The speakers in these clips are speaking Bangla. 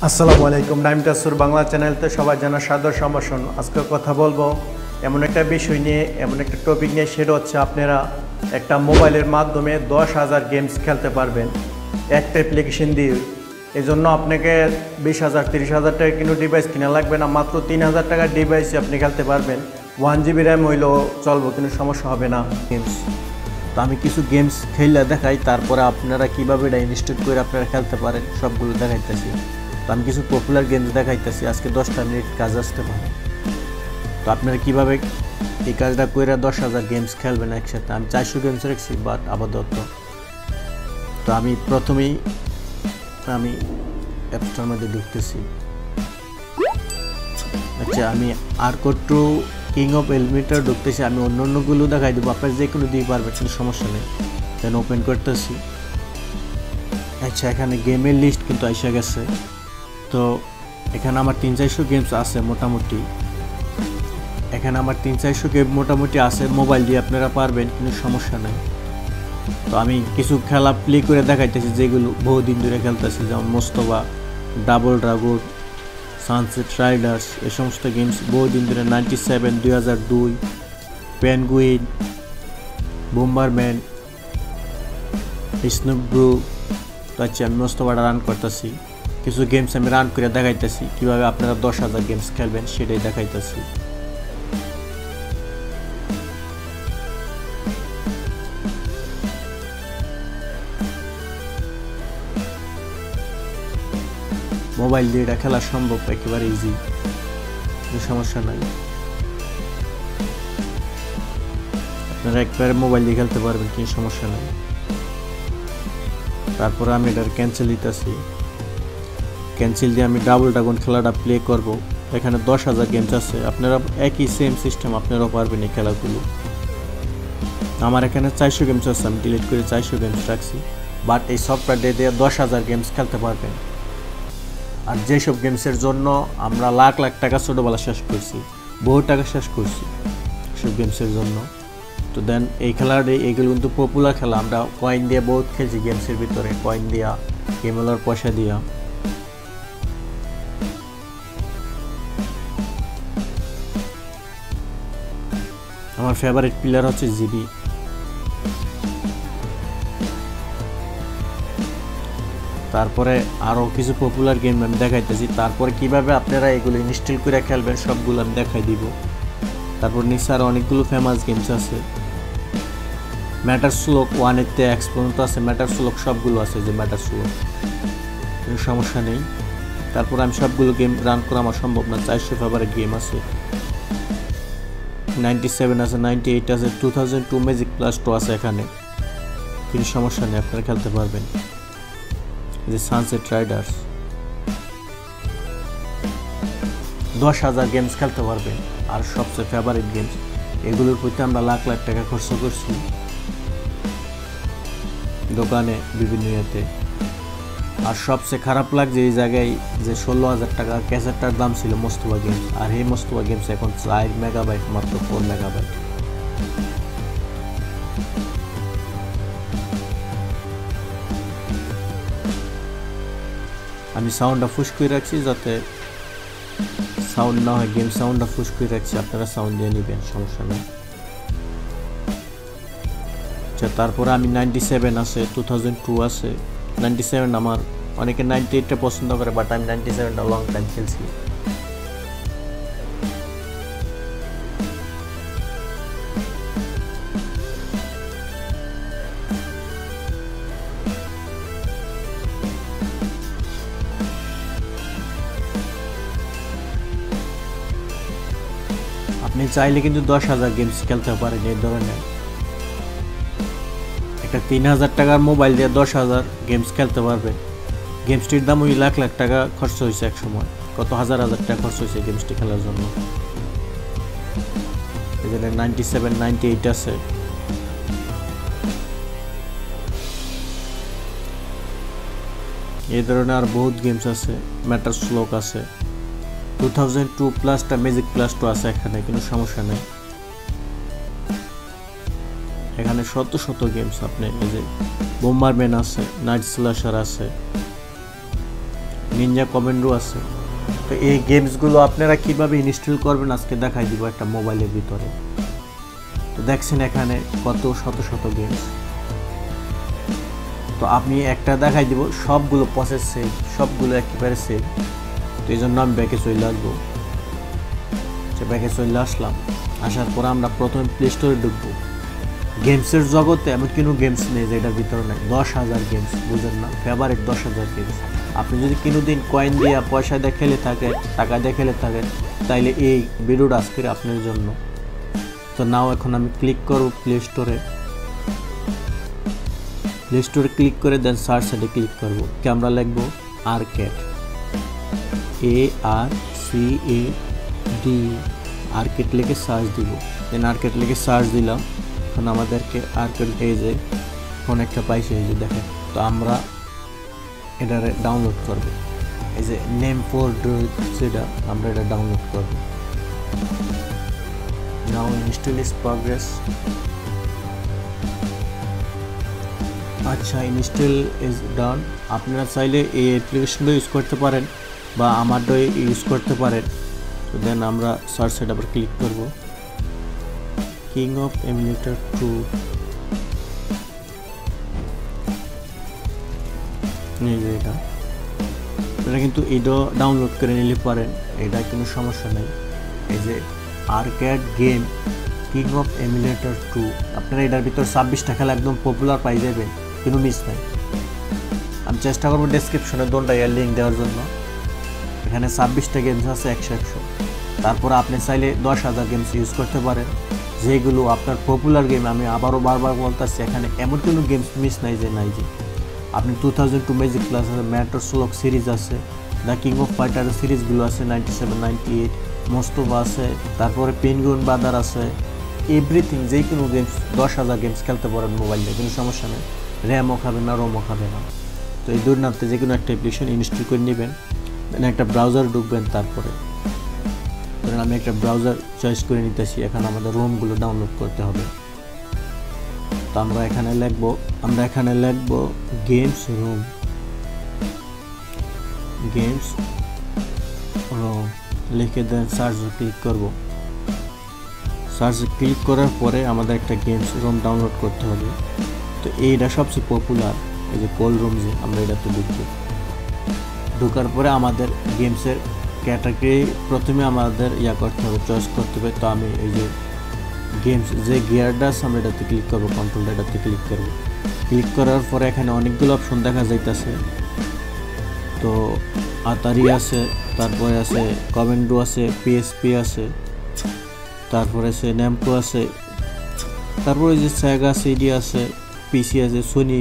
আসসালামু আলাইকুম। নাইম তাসুর বাংলা চ্যানেলতে সবাই জানা সাদর সম্ভাষণ। আজকে কথা বলবো এমন একটা বিষয় নিয়ে, এমন একটা টপিক নিয়ে, সেটা হচ্ছে আপনারা একটা মোবাইলের মাধ্যমে 10,000 গেমস খেলতে পারবেন একটা অ্যাপ্লিকেশন দিয়ে। এই জন্য আপনাকে 20,000 30,000 টাকা কিন্তু ডিভাইস কিনা লাগবে না, মাত্র 3,000 টাকার ডিভাইসে আপনি খেলতে পারবেন। 1 GB র্যাম হইলেও চলবো, কিন্তু সমস্যা হবে না। গেমস তো আমি কিছু গেমস খেললে দেখাই, তারপরে আপনারা কীভাবে এটা ইনস্টল করে আপনারা খেলতে পারেন সবগুলো দেখাইতেছি। তো আমি কিছু পপুলার গেমস দেখাইতেছি, আজকে 10টা মিনিট কাজ আসতে পারে। তো আপনারা কীভাবে এই কাজটা করে 10,000 গেমস খেলবেন একসাথে। আমি 400 গেমস রেখেছি বাট আপাতত। তো আমি প্রথমেই অ্যাপসটার মধ্যে ঢুকতেছি। আচ্ছা, আমি আর্কো 2 কিং অফ এলিমিনেটর ঢুকতেছি। আমি অন্যগুলো দেখাই দেবো, আপনারা যে কোনো দিয়ে পারবেন, কোনো সমস্যা নেই। দেন ওপেন করতেছি। আচ্ছা, এখানে গেমের লিস্ট কিন্তু এসে গেছে। তো এখানে আমার 300-400 গেমস আছে মোটামুটি। এখানে আমার 300-400 গেম মোটামুটি আছে, মোবাইল দিয়ে আপনারা পারবেন, কোনো সমস্যা নেই। তো আমি কিছু খেলা প্লে করে দেখাইতেছি যেগুলো বহুদিন ধরে খেলতেছি, যেমন Mostafa, double dragon, sunset Riders, এই সমস্ত গেমস বহুদিন ধরে। 97, 2002, পেনগুইন, বোম্বারম্যান, স্নুপব্রু। তো আচ্ছা, আমি মোস্তফাটা রান করতেছি। কিছু গেমস আমি রান করে দেখাইতেছি, কীভাবে আপনারা 10,000 গেমস খেলবেন সেটাই দেখাইতেছি। মোবাইল দিয়ে এটা খেলা সম্ভব, একেবারে ইজি, কোনো সমস্যা নাই। আপনারা একবারে মোবাইল দিয়ে খেলতে পারবেন, কোনো সমস্যা নাই। তারপরে আমি এটার ক্যান্সেল দিতেছি। ক্যান্সেল দিয়ে আমি ডাবল ড্রাগন খেলাটা প্লে করব। এখানে 10,000 গেমস আছে, আপনারা একই সেম সিস্টেম আপনারাও পারবেন এই খেলাগুলো। আমার এখানে 400 গেমস আছে, আমি ডিলিট করে 400 গেমস রাখছি। বাট এই সফটওয়্যার দিয়ে 10,000 গেমস খেলতে পারবেন। আর যেসব গেমসের জন্য আমরা লাখ লাখ টাকা ছোটোবেলা শেষ করছি, বহু টাকা শেষ করছি সব গেমসের জন্য। তো দেন এই খেলাটা, এইগুলো কিন্তু পপুলার খেলা, আমরা কয়েন দিয়ে বহুত খেলছি গেমসের ভিতরে, কয়েন দিয়া, গেমেলার পয়সা দিয়া। আমার ফেভারিট প্লেয়ার হচ্ছে জিবি। তারপরে আরও কিছু পপুলার গেম আমি দেখাইতেছি, তারপরে কিভাবে আপনারা এগুলো ইনস্টল করে খেলবেন সবগুলো আমি দেখাই দিব। তারপর নিচে আরও অনেকগুলো ফেমাস গেমস আছে। ম্যাটার স্লোক 1-এর এক্স পর্যন্ত আছে, ম্যাটার স্লোক সবগুলো আছে, যে ম্যাটার স্লোক, কোনো সমস্যা নেই। তারপর আমি সবগুলো গেম রান করা আমার সম্ভব না, 400 ফেভারিট গেম আছে, 97 আছে, 98 আছে, 2002 ম্যাজিক প্লাস 2 আছে এখানে, কোনো সমস্যা নেই, আপনারা খেলতে পারবেন। যে সানসেট রাইডার্স, 10,000 গেমস খেলতে পারবেন। আর সবচেয়ে ফেভারিট গেমস, এগুলোর প্রতি আমরা লাখ লাখ টাকা খরচ করছি দোকানে, বিভিন্ন ইয়েতে। আর সবচেয়ে খারাপ লাগছে এই জায়গায় যে 16,000 টাকা ক্যাসেটটার দাম ছিল মোস্তফা গেমস, আর এই মোস্তফা গেমস এখন 4 মেগাবাইট, মাত্র 4 মেগাবাইট। আমি সাউন্ডটা ফুস করে রাখছি, যাতে সাউন্ড না হয়, গেম সাউন্ডটা ফুস করে রাখছি, আপনারা সাউন্ড দিয়ে নেবেন, সমস্যা নেই। আচ্ছা, তারপরে আমি 97 আছে, 2002 আছে। 97 আমার, অনেকে 98টা পছন্দ করে, বাট আমি 97টা লং টাইম খেলছি। আপনি চাইলে কিন্তু 10,000 গেমস খেলতে পারেন এই ধরনের। একটা 3,000 টাকার মোবাইল দিয়ে 10,000 গেমস খেলতে পারবেন। গেমসটির দাম ওই লাখ লাখ টাকা খরচ হয়েছে এক সময়, কত হাজার হাজার টাকা খরচ হয়েছে গেমসটি খেলার জন্য। এখানে 97, 98 আছে। এই ধরনের আর বহুত গেমস আছে, ম্যাটার স্লোক আছে, 2002 প্লাসটা ম্যাজিক প্লাস 2 আছে এখানে, কোনো সমস্যা নেই। এখানে শত শত গেমস, আপনি এই যে বোম্বারম্যান আছে, নাইট স্ল্যাশার আছে, নিনজা কমান্ডো আছে। তো এই গেমসগুলো আপনারা কিভাবে ইনস্টল করবেন আজকে দেখাই দিব একটা মোবাইলের ভিতরে। তো দেখছেন এখানে কত শত শত গেমস। তো আমি একটা দেখাই দিব, সবগুলো প্রসেস সেম, সবগুলো একেবারে সেম। তো এই জন্য আমি ব্যাকে চলে আসবো। ব্যাকে চলে আসলাম, আসার পর আমরা প্রথমে প্লে স্টোরে ঢুকবো। গেমসের জগতে এমন কোনো গেমস নেই যেটার ভিতরে নাই 10,000 গেমস, বুঝেন না, ফেভারিট 10,000 গেমস। আপনি যদি কোনোদিন কয়েন দিয়ে পয়সা দিয়ে খেলে থাকেন, টাকা দিয়ে খেলে থাকেন, তাইলে এই ভিডিওটা আজকের আপনার জন্য। তো নাও এখন আমি ক্লিক করব প্লে স্টোরে। প্লে স্টোরে ক্লিক করে দেন সার্চ সাইডে ক্লিক করব। ক্যামেরা লিখবো আর্কেড, ARCAD, আর্কেড লিখে সার্চ দিব। দেন আর্কেড লিখে সার্চ দিলাম। এখন আমাদেরকে আর্কেড এই যে ফোন একটা পাইছে, এই যে দেখেন। তো আমরা এটারে ডাউনলোড করব। এই যে নেম ফর সেটা আমরা এটা ডাউনলোড করব। নাও ইনস্টল ইজ প্রগ্রেস। আচ্ছা, ইনস্টল ইজ ডান। আপনারা চাইলে এই অ্যাপ্লিকেশনটা ইউজ করতে পারেন বা আমারটাই ইউজ করতে পারেন। তো দেন আমরা সার্চ সাইড আবার ক্লিক করব। কিং অফ এমুলেটর 2, এই যে এটা কিন্তু এটা ডাউনলোড করে নিলে পারেন, এটা কোনো সমস্যা নেই। এই যে arcade game king of emulator 2, আপনারা এটার ভিতর 26টা খেলা একদম পপুলার পাই যাবেন, কোনো মিস নাই। আমি চেষ্টা করবো ডেসক্রিপশনে দোনটা এর লিঙ্ক দেওয়ার জন্য। এখানে 26টা গেমস আছে 100। তারপর আপনি চাইলে 10,000 গেমস ইউজ করতে পারেন, যেগুলো আপনার পপুলার গেম। আমি আবারও বারবার বলতেছি, এখানে এমন কোনো গেমস মিস নাই যে নাই। যে আপনি 2002 ম্যাজিক প্লাস আছে, ম্যাটর স্লক সিরিজ আছে, দ্য কিং অফ ফাইটার সিরিজগুলো আছে, 97, 98, মোস্তফা আছে, তারপরে পেনগুইন ব্রাদার আছে, এভরিথিং। যেই কোনো গেমস 10,000 গেমস খেলতে পারেন মোবাইল নিয়ে, কোনো সমস্যা নেই। র্যামও খাবে না, রোমও খাবে না। তো এই দুই নামতে যে কোনো একটা অ্যাপ্লিকেশন ইনস্টল করে নেবেন। একটা ব্রাউজার ঢুকবেন। তারপরে ধরেন আমি একটা ব্রাউজার চয়েস করে নিতেছি। এখানে আমাদের রোমগুলো ডাউনলোড করতে হবে। তো আমরা এখানে লিখবো গেমস রোম, গেমস রোম লিখে দেন সার্চ ক্লিক করব। সার্চ ক্লিক করার পরে আমাদের একটা গেমস রোম ডাউনলোড করতে হবে। তো এইটা সবচেয়ে পপুলার, এই যে কোল রুম, যে আমরা এটাতে ঢুকবো। ঢোকার পরে আমাদের গেমসের ক্যাটাগরি প্রথমে আমাদের করতে হবে, চয়েস করতে হবে। তো আমি এই যে গেমস যে গিয়ারটা আছে আমরা এটাতে ক্লিক করবো, কন্ট্রোলটা এটাতে ক্লিক করবো। ক্লিক করার পরে এখানে অনেকগুলো অপশন দেখা যাইতেছে। তো আতারি আছে, তারপরে আছে কমান্ডো আছে, PSP আছে, তারপরে আছে ন্যামকো আছে, তারপরে যে সেগা সিডি আছে, PC আছে, সোনি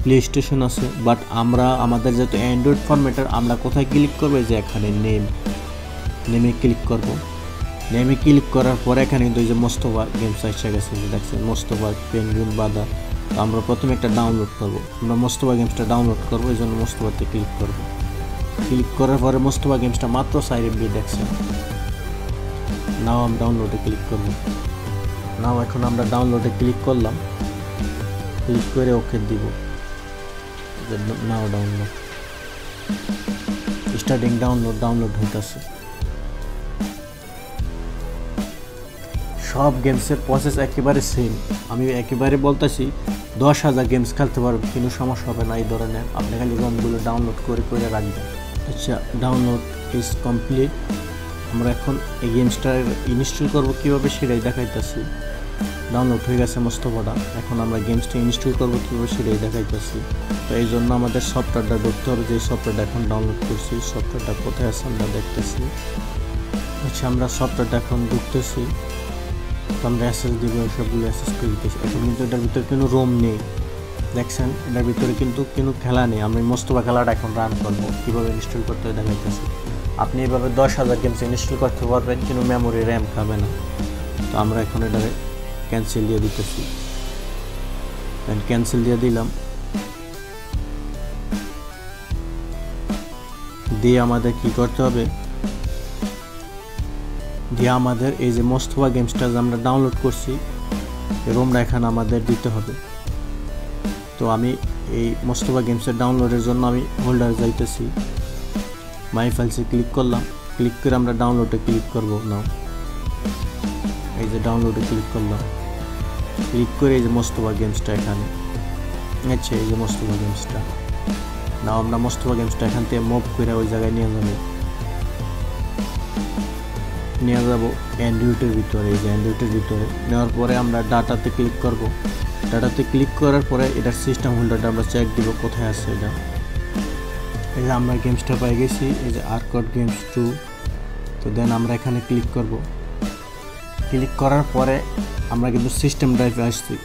প্লে স্টেশন আছে। বাট আমরা আমাদের যেহেতু অ্যান্ড্রয়েড ফরম্যাটের, আমরা কোথায় ক্লিক করবো, যে এখানে নেমে ক্লিক করব। নেমে ক্লিক করার পরে এখানে কিন্তু এই যে মোস্তফা গেমস এসে গেছে, দেখছেন মোস্তফা পেনগুইন ব্রাদার। তো আমরা প্রথমে একটা ডাউনলোড করব। আমরা মোস্তফা গেমসটা ডাউনলোড করবো, এই জন্য মোস্তফাতে ক্লিক করব। ক্লিক করার পরে মোস্তফা গেমসটা মাত্র 4 MB দেখছেন। নাও আমি ডাউনলোডে ক্লিক করব। নাও এখন আমরা ডাউনলোডে ক্লিক করলাম, ক্লিক করে ওকে দিব। নাও ডাউনলোড স্টার্টিং, ডাউনলোড হইতেছে। সব গেমসের প্রসেস একেবারে সেম। আমি একেবারে বলতেছি 10,000 গেমস খেলতে পারবেন, কোনো সমস্যা হবে না এই ধরনের। আপনি খালি রোমগুলো ডাউনলোড করে রাখবেন। আচ্ছা, ডাউনলোড ইজ কমপ্লিট। আমরা এখন এই গেমসটা ইনস্টল করব কীভাবে সেটাই দেখাইতেছি। ডাউনলোড হয়ে গেছে মোস্তফাটা। এখন আমরা গেমসটা ইনস্টল করবো কীভাবে সেটাই দেখাইতেছি। তো এই জন্য আমাদের সফটওয়্যারটা ঢুকতে হবে। যে সফটওয়্যারটা এখন ডাউনলোড করছি, সফটওয়্যারটা কোথায় আছে আমরা দেখতেছি। আচ্ছা, আমরা সফটওয়্যারটা এখন ঢুকতেছি। তো আমরা অ্যাসেস দিব, সবগুলো অ্যাসেস করে দিতেছি। এখন কিন্তু এটার ভিতরে কোনো রোম নেই, দেখছেন। এটার ভিতরে কিন্তু কোনো খেলা নেই। আমি মোস্তফা খেলাটা এখন রান করবো, কীভাবে ইনস্টল করতে হয় দেখাইতেছি। আপনি এইভাবে 10,000 গেমস ইনস্টল করতে পারবেন, কিন্তু মেমোরি র্যাম খাবে না। তো আমরা এখন এটারে ক্যান্সেল দিয়ে দিতেছি। ক্যান্সেল দিয়ে দিলাম। দিয়ে আমাদের কি করতে হবে, দিয়ে আমাদের এই যে মোস্তফা গেমসটা যে আমরা ডাউনলোড করছি, রোমটা এখানে আমাদের দিতে হবে। তো আমি এই মোস্তফা গেমসের ডাউনলোডের জন্য আমি হোল্ডার যাইতেছি। মাই ফাইলসে ক্লিক করলাম, ক্লিক করে আমরা ডাউনলোডে ক্লিক করব। নাও এই যে ডাউনলোডে ক্লিক করলাম, ক্লিক করে এই যে মোস্তফা গেমসটা এখানে, আচ্ছা এই যে মোস্তফা গেমসটা নাও, আমরা মোস্তফা গেমসটা এখান থেকে মুভ করে ওই জায়গায় নিয়ে যাব অ্যান্ড্রয়েডের ভিতরে। এই যে অ্যান্ড্রয়েডের ভিতরে নেওয়ার পরে আমরা ডাটাতে ক্লিক করব। ডাটাতে ক্লিক করার পরে এটার সিস্টেম হোল্ডারটা আমরা চেক দিব কোথায় আছে এটা। এই যে আমরা গেমসটা পাই গেছি, এই যে আর্কড গেমস 2। তো দেন আমরা এখানে ক্লিক করব। ক্লিক করার পরে আমরা কিন্তু সিস্টেম ড্রাইভে আসছি।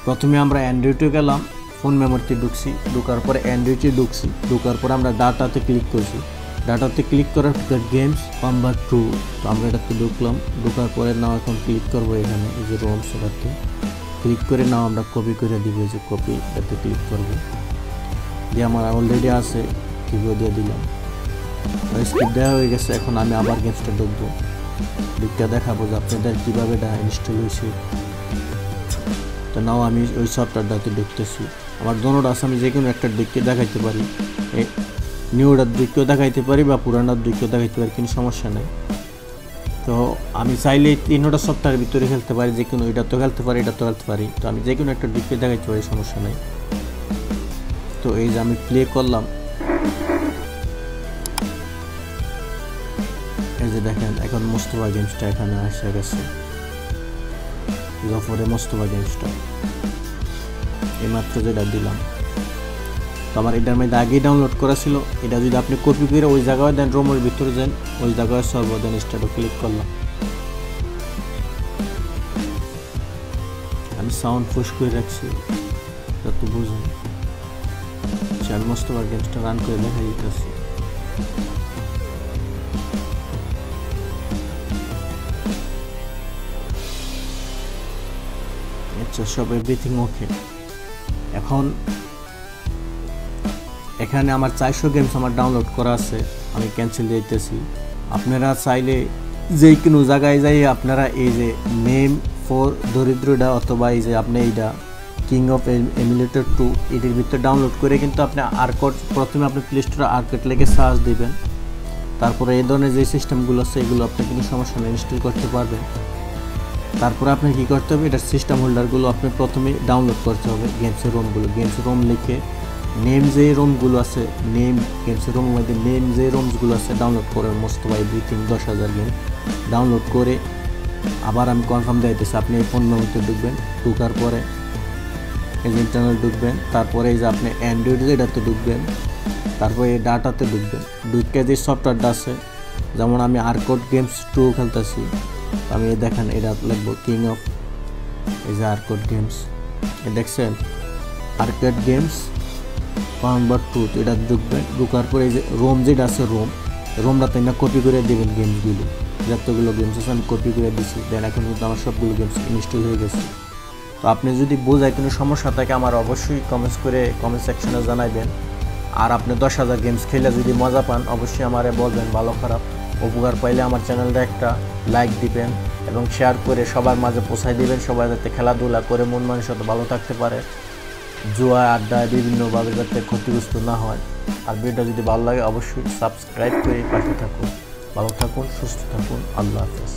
প্রথমে আমরা অ্যান্ড্রয়েডে গেলাম, ফোন মেমোরিতে ঢুকছি, ঢোকার পরে অ্যান্ড্রয়েডে ঢুকছি, ঢোকার পরে আমরা ডাটাতে ক্লিক করছি। ডাটাতে ক্লিক করার পর গেমস কনভার্ট টু, তো আমরা এটাতে ঢুকলাম। ঢোকার পরে নাও এখন ক্লিক করবো এখানে এই যে রোম, সেটাতে ক্লিক করে নাও আমরা কপি করে দিব। এই যে কপি, এটাতে ক্লিক করবো, দিয়ে আমার অলরেডি আছে, কিবোর্ড দিয়ে দিলাম, স্কিপ দেওয়া হয়ে গেছে। এখন আমি আবার গেমসটা ঢুকবো, ঢুকতে দেখাবো যে আপনাদের কীভাবে এটা ইনস্টল হয়েছে। তো নাও আমি ওই সফটওয়্যারটাতে ঢুকতেছি। আমার দোনোটা আছে, আমি যে কোনো একটা দিককে দেখাইতে পারি, নিউটার দিকেও দেখাইতে পারি বা পুরানোর দিকেও দেখাইতে পারি, কোনো সমস্যা নেই। তো আমি চাইলে তিনটা সফটওয়্যারের ভিতরে খেলতে পারি, যে কোনো এটা তো খেলতে পারি, এটা তো খেলতে পারি। তো আমি যে কোনো একটা দিককে দেখাইতে পারি, সমস্যা নেই। তো এই যে আমি প্লে করলাম, এই যে দেখেন এখন মোস্তফা গেমসটা এখানে এসে গেছে, জফরে মোস্তফা গেমসটা এইমাত্র যেটা দিলাম। তো আমার এটার মধ্যে আগেই ডাউনলোড করা ছিল। এটা যদি আপনি কপি করে ওই জায়গায় দেন, রোমের ভিতরে যান, ওই জায়গায় সর্ব দেন, স্টার্টে ক্লিক করলাম। আমি সাউন্ড পুশ করে রাখছি যত বুঝুন। আমি মোস্তফা গেমসটা রান করে দেখা দিতেছি। আচ্ছা, সব এভরিথিং ওকে। এখন এখানে আমার 400 গেমস আমার ডাউনলোড করা আছে, আমি ক্যান্সেল দিতেছি। আপনারা চাইলে যে কোনো জায়গায় যাই আপনারা এই যে নেম ফর দরিদ্রটা অথবা এই যে আপনি এইটা কিং অফ এমুলেটর 2 এটির ভিতরে ডাউনলোড করে কিন্তু আপনি আর্কড, প্রথমে আপনি প্লে স্টোরে আর্কড লিখে সার্চ দিবেন, তারপরে এই ধরনের যে সিস্টেমগুলো আছে এগুলো আপনি কোনো সমস্যা নেই ইনস্টল করতে পারবেন। তারপরে আপনি কী করতে হবে, এটার সিস্টেম হোল্ডারগুলো আপনি প্রথমে ডাউনলোড করতে হবে, গেমসের রোমগুলো, গেমসের রোম লিখে নেম যে রোমগুলো আছে, নেম গেমসের রোমের মধ্যে নেম যে রোমসগুলো আছে ডাউনলোড করে মোস্তফা এভরিথিং 10,000 গেম ডাউনলোড করে আবার আমি কনফার্ম দিতেছি। আপনি এই ফোন মেমোরিতে ঢুকবেন, ঢুকার পরে এই যে ইন্টারনাল ঢুকবেন, তারপরে এই যে আপনি অ্যান্ড্রয়েড যেটাতে ঢুকবেন, তারপরে এই ডাটাতে ঢুকবেন। ঢুকে যে সফটওয়্যারটা আছে, যেমন আমি আর্কড গেমস 2 খেলতেছি, আমি দেখেন এটা লিখবো কিং অফ, এই যে আর্কড গেমস, দেখছেন আর্কড গেমস কনভার্ট টু, এটা ঢুকবেন। ঢুকার পরে এই যে রোম যেটা আছে, রোমটাতে না কপি করে দেবেন গেমসগুলো, যতগুলো গেমস আছে আমি কপি করে দিচ্ছি। দেন এখন কিন্তু আমার সবগুলো গেমস ইনস্টল হয়ে গেছে। তো আপনি যদি বোঝায় কোনো সমস্যা থাকে আমার অবশ্যই কমেন্ট সেকশনে জানাবেন। আর আপনি 10,000 গেমস খেলে যদি মজা পান অবশ্যই আমারে বলবেন, ভালো খারাপ উপকার পাইলে আমার চ্যানেলটা একটা লাইক দিবেন এবং শেয়ার করে সবার মাঝে পৌঁছায় দিবেন, সবাই যাতে খেলাধুলা করে মন মানসিকতা ভালো থাকতে পারে, জুয়া আড্ডায় বিভিন্নভাবে যাতে ক্ষতিগ্রস্ত না হয়। আর ভিডিওটা যদি ভালো লাগে অবশ্যই সাবস্ক্রাইব করে পাশে থাকুন। ভালো থাকুন, সুস্থ থাকুন, আল্লাহ হাফেজ।